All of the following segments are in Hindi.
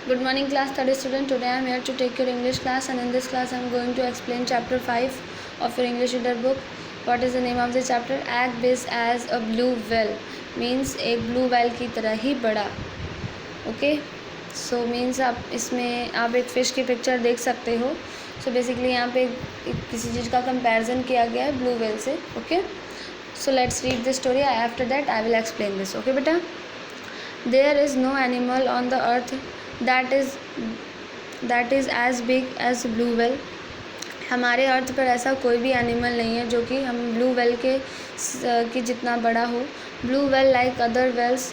Good morning class 30 student. Today I am here to take your English class, and in this class I am going to explain chapter 5 of your English reader book. What is the name of the chapter? Act big as a blue whale means एक blue whale की तरह ही बड़ा. Okay, so means आप इसमें आप एक fish की picture देख सकते हो. So basically यहाँ पे किसी चीज़ का comparison किया गया है blue whale से. Okay, so let's read the story. After that I will explain this. Okay बेटा. There is no animal on the earth that is as big as blue whale. हमारे अर्थ पर ऐसा कोई भी एनिमल नहीं है जो कि हम ब्लू वेल के जितना बड़ा हो. Blue whale like other wells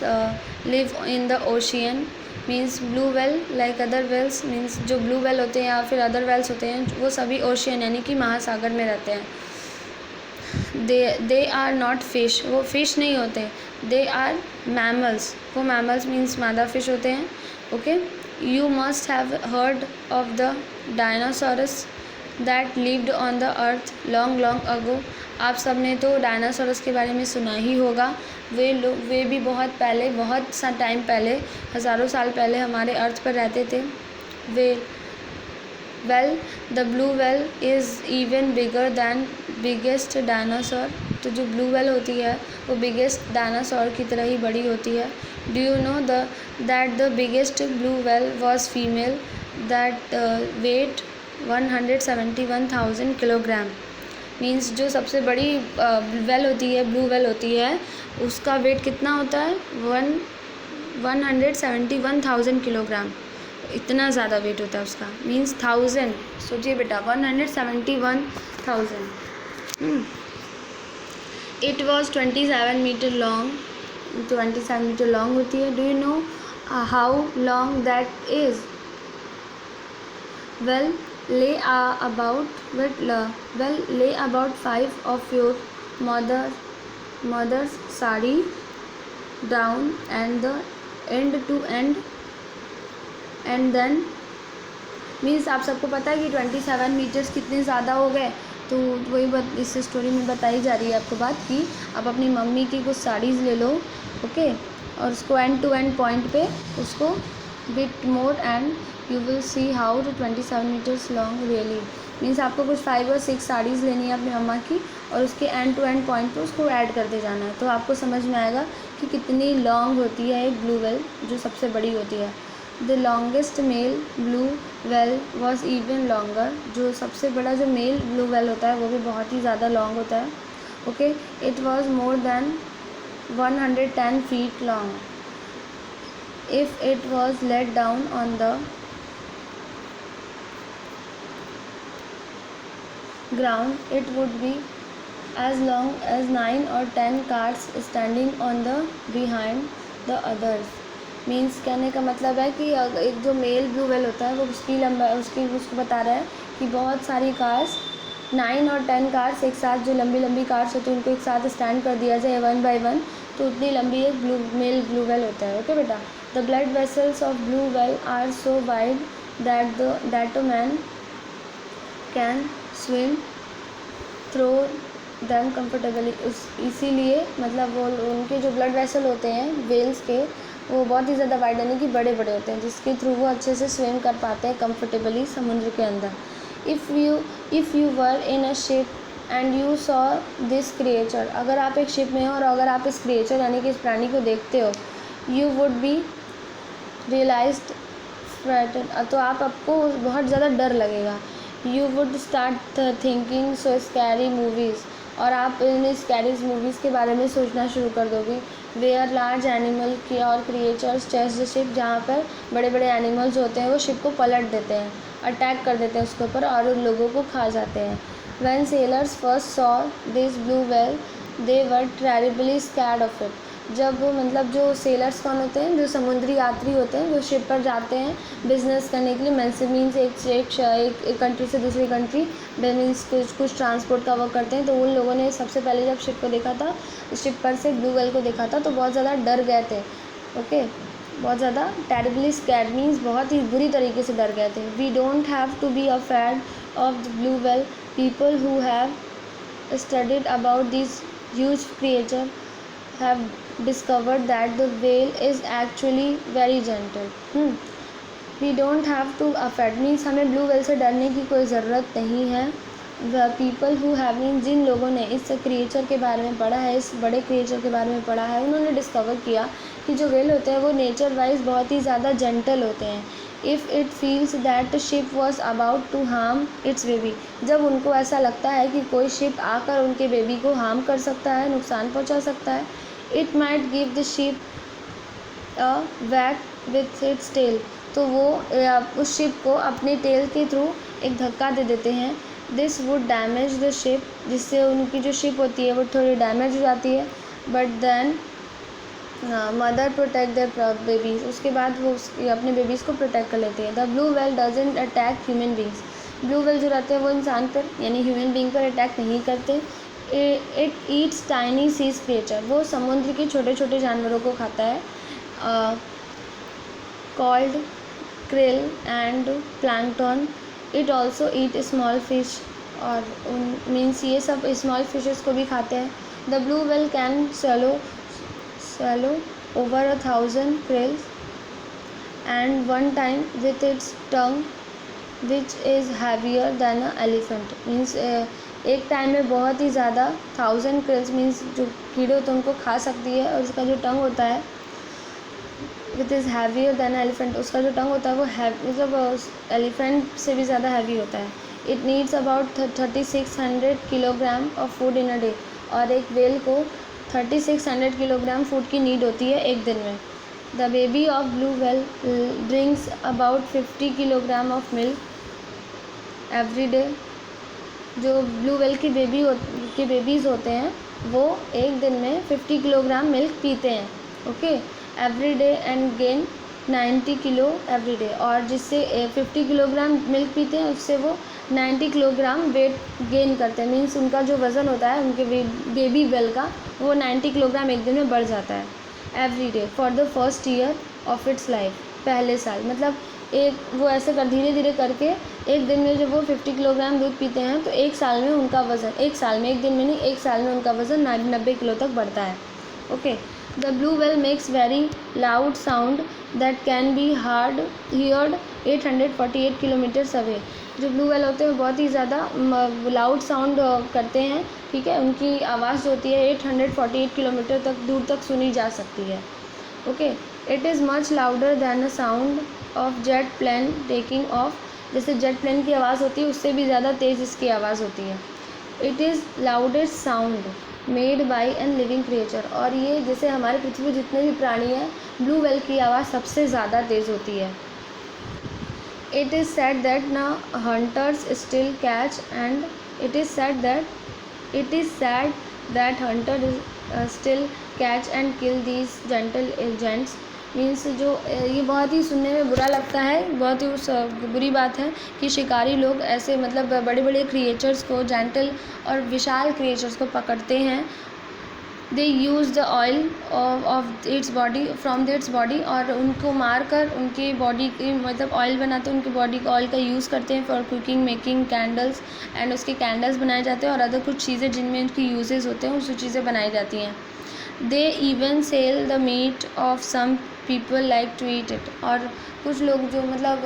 live in the ocean means blue whale like other wells means जो ब्लू वेल होते हैं या फिर अदर वेल्स होते हैं वो सभी ओशियन यानी कि महासागर में रहते हैं. दे आर नॉट फिश, वो फिश नहीं होते. दे आर मैमल्स, वो मैमल्स मीन्स मादा फिश होते हैं. Okay, you must have heard of the dinosaurs that lived on the earth long long ago. आप सब ने तो डायनासोरस के बारे में सुना ही होगा. वे भी बहुत पहले, बहुत सा टाइम पहले, हज़ारों साल पहले हमारे अर्थ पर रहते थे. Well the blue well is even bigger than biggest dinosaur. तो जो ब्लू वेल होती है वो बिगेस्ट डायनासोर की तरह ही बड़ी होती है. Do you know that the biggest blue whale was female that weight 171,000 kilogram. Means जो सबसे बड़ी वेल होती है, ब्लू वेल होती है, उसका वेट कितना होता है? 171,000 किलोग्राम. इतना ज़्यादा वेट होता है उसका. मीन्स 1000. सोचिए बेटा, 171,000. It was 27 metre long. 27 metre long होती है. Do you know how long that is? Well lay about 5 of your mother's sari down and the end to end and then means आप सबको पता है कि 27 मीटर्स कितने ज़्यादा हो गए. तो वही इस स्टोरी में बताई जा रही है आपको बात कि आप अपनी मम्मी की कुछ साड़ीज़ ले लो. ओके, और उसको एंड टू एंड पॉइंट पे उसको bit more and you will see how to 27 metres long really. Means आपको कुछ 5 और 6 साड़ीज़ लेनी है अपनी मम्मा की और उसके एंड टू एंड पॉइंट पे उसको ऐड करते जाना है. तो आपको समझ में आएगा कि कितनी लॉन्ग होती है एक ब्लू वेल जो सबसे बड़ी होती है. The longest male blue whale was even longer. जो सबसे बड़ा जो मेल ब्लू वेल होता है वो भी बहुत ही ज़्यादा लॉन्ग होता है. Okay, it was more than 110 feet long. If it was let down on the ground it would be as long as 9 or 10 cars standing on the behind the others. Means कहने का मतलब है कि एक जो मेल ब्लू वेल होता है वो उसको बता रहा है कि बहुत सारी कार्स, 9 और 10 कार्स एक साथ, जो लंबी लंबी कार्स होती हैं उनको एक साथ स्टैंड कर दिया जाए 1 by 1, तो उतनी लंबी एक मेल ब्लू वेल होता है. ओके बेटा. The blood vessels of blue whale are so wide that a man can swim through them comfortably. इसीलिए मतलब वो उनके जो ब्लड वेसल होते हैं वेल्स के वो बहुत ही ज़्यादा वाइड यानी कि बड़े बड़े होते हैं जिसके थ्रू वो अच्छे से स्विम कर पाते हैं कम्फर्टेबली समुद्र के अंदर. If you were in a ship and you saw this creature. अगर आप एक शिप में हो और अगर आप इस क्रिएचर यानी कि इस प्राणी को देखते हो, you would be realized frighten. तो आपको बहुत ज़्यादा डर लगेगा. You would start thinking so scary movies. और आप इन स्कैरी मूवीज़ के बारे में सोचना शुरू कर दोगे. वेयर लार्ज एनिमल की और क्रिएचर्स चेस्ट द शिप. जहाँ पर बड़े बड़े एनिमल्स होते हैं वो शिप को पलट देते हैं, अटैक कर देते हैं उसके ऊपर और उन लोगों को खा जाते हैं. When sellers first saw this blue well they were terribly scared of it. जब मतलब जो सेलर्स कौन होते हैं? जो समुद्री यात्री होते हैं जो शिप पर जाते हैं बिज़नेस करने के लिए. मीन्स एक कंट्री से दूसरी कंट्री मीन्स कुछ ट्रांसपोर्ट का वर्क करते हैं. तो उन लोगों ने सबसे पहले जब शिप को देखा था, शिप पर से ब्लू वेल को देखा था तो बहुत ज़्यादा डर गए थे. ओके, बहुत ज़्यादा टेरिबली स्कैर्ड मीन्स बहुत ही बुरी तरीके से डर गए थे. We don't have to be afraid of the blue whale. People who have studied about this huge creature have discovered that the whale is actually very gentle. We don't have to afraid means हमें ब्लू व्हेल से डरने की कोई ज़रूरत नहीं है। The people who have mean जिन लोगों ने इस क्रिएचर के बारे में पढ़ा है, इस बड़े क्रिएचर के बारे में पढ़ा है, उन्होंने डिस्कवर किया कि जो व्हेल होते हैं वो नेचर वाइज बहुत ही ज़्यादा जेंटल होते हैं। If it feels that ship was about to harm its baby, जब उनको ऐसा लगता है कि कोई शिप आकर उनके बेबी को हार्म कर सकता है, नुकसान पहुंचा सकता है, it might give the ship a whack with its tail, तो वो उस शिप को अपने टेल के थ्रू एक धक्का दे देते हैं। This would damage the ship, जिससे उनकी जो शिप होती है वो थोड़ी डैमेज हो जाती है। But then mother protect their babies, उसके बाद वो अपने बेबीज़ को प्रोटेक्ट कर लेती है। The blue whale doesn't attack human beings, blue whale जो रहते हैं वो इंसान पर यानी ह्यूमन बींग पर अटैक नहीं करते। It eats tiny seas creature, वो समुद्र के छोटे छोटे जानवरों को खाता है, called krill and plankton. It also eat small fish, और मीन्स ये सब स्मॉल फिशेस को भी खाते हैं। The blue whale can swallow over 1,000 krills and one time with its tongue which is heavier than an elephant, means एक टाइम में बहुत ही ज़्यादा 1,000 krills मीन्स जो कीड़े होते हैं उनको खा सकती है, और उसका जो टंग होता है which is heavier than elephant, उसका जो टंग होता है वो मतलब एलिफेंट से भी ज़्यादा हैवी होता है। It needs about 3600 kilogram of food in a day, और एक व्हेल को 3600 किलोग्राम फूड की नीड होती है एक दिन में। The baby of blue whale drinks about 50 kilogram of milk every day, जो ब्लू व्हेल की बेबीज़ होते हैं वो एक दिन में 50 किलोग्राम मिल्क पीते हैं, okay, every day, and gain 90 kilo every day, और जिससे 50 किलोग्राम मिल्क पीते हैं उससे वो 90 किलोग्राम वेट गेन करते हैं, मीन्स उनका जो वज़न होता है उनके बेबी व्हेल का वो 90 किलोग्राम एक दिन में बढ़ जाता है every day for the first year of its life, पहले साल, मतलब एक वो ऐसे कर धीरे धीरे करके एक दिन में जब वो 50 किलोग्राम दूध पीते हैं तो एक साल में उनका वज़न, एक साल में, एक दिन में नहीं, एक साल में उनका वज़न 90 किलो तक बढ़ता है, okay. The blue whale makes very loud sound that can be heard 848 kilometres away, जो ब्लू व्हेल होते हैं वो बहुत ही ज़्यादा लाउड साउंड करते हैं, ठीक है, उनकी आवाज़ जो होती है 848 किलोमीटर तक दूर तक सुनी जा सकती है, okay. It is much louder than a sound of jet plane taking off, जैसे जेट प्लेन की आवाज़ होती है उससे भी ज़्यादा तेज़ इसकी आवाज़ होती है। It is loudest sound made by an living creature, और ये जैसे हमारे पृथ्वी पर जितने भी प्राणी हैं ब्लू व्हेल की आवाज़ सबसे ज़्यादा तेज़ होती है। इट इज़ सेड दैट ना hunters still catch and it is said that Hunter still catch and kill these gentle agents, means जो ये बहुत ही सुनने में बुरा लगता है, बहुत ही बुरी बात है कि शिकारी लोग ऐसे मतलब बड़े बड़े क्रिएचर्स को, जेंटल और विशाल क्रिएचर्स को पकड़ते हैं। They use the oil of its body from its body, और उनको मार कर उनकी बॉडी की मतलब ऑयल बनाते हैं, उनकी बॉडी का ऑयल का यूज़ करते हैं for cooking, making candles, and उसके कैंडल्स बनाए जाते हैं और अदर कुछ चीज़ें जिनमें उनकी यूजेस होते हैं उस चीज़ें बनाई जाती हैं। They even sell the meat of some people like to eat it, और कुछ लोग जो मतलब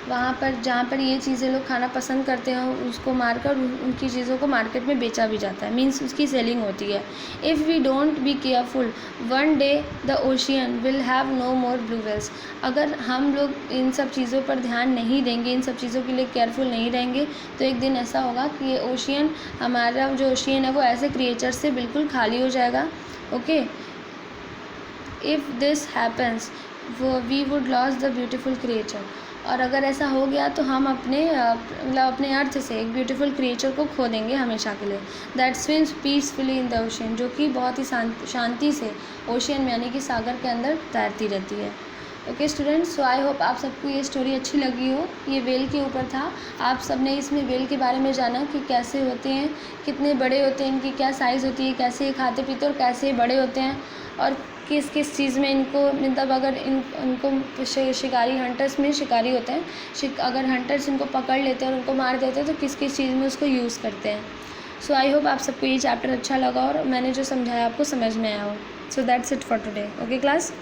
वहाँ पर जहाँ पर ये चीज़ें लोग खाना पसंद करते हैं उसको मारकर उनकी चीज़ों को मार्केट में बेचा भी जाता है, मीन्स उसकी सेलिंग होती है। If we don't be careful one day the ocean will have no more blue whales, अगर हम लोग इन सब चीज़ों पर ध्यान नहीं देंगे, इन सब चीज़ों के लिए केयरफुल नहीं रहेंगे तो एक दिन ऐसा होगा कि ये ओशियन, हमारा जो ओशियन है वो ऐसे क्रिएचर से बिल्कुल खाली हो जाएगा, okay. If this happens we would loss the beautiful creature, और अगर ऐसा हो गया तो हम अपने मतलब अपने अर्थ से एक ब्यूटीफुल क्रिएचर को खो देंगे हमेशा के लिए। That swims peacefully in the ocean, जो कि बहुत ही शांति से ओशियन में यानी कि सागर के अंदर तैरती रहती है। Okay students, so I hope आप सबको ये स्टोरी अच्छी लगी हो। ये व्हेल के ऊपर था, आप सब ने इसमें व्हेल के बारे में जाना कि कैसे होते हैं, कितने बड़े होते हैं, इनकी क्या साइज़ होती है, कैसे ये खाते पीते और कैसे बड़े होते हैं, और किस किस चीज़ में इनको मतलब अगर इनको शिकारी हंटर्स में शिकारी होते हैं, अगर हंटर्स इनको पकड़ लेते हैं और उनको मार देते हैं तो किस किस चीज़ में उसको यूज़ करते हैं। सो आई होप आप सबको ये चैप्टर अच्छा लगा और मैंने जो समझाया आपको समझ में आया हो। So that's it for today. Okay class.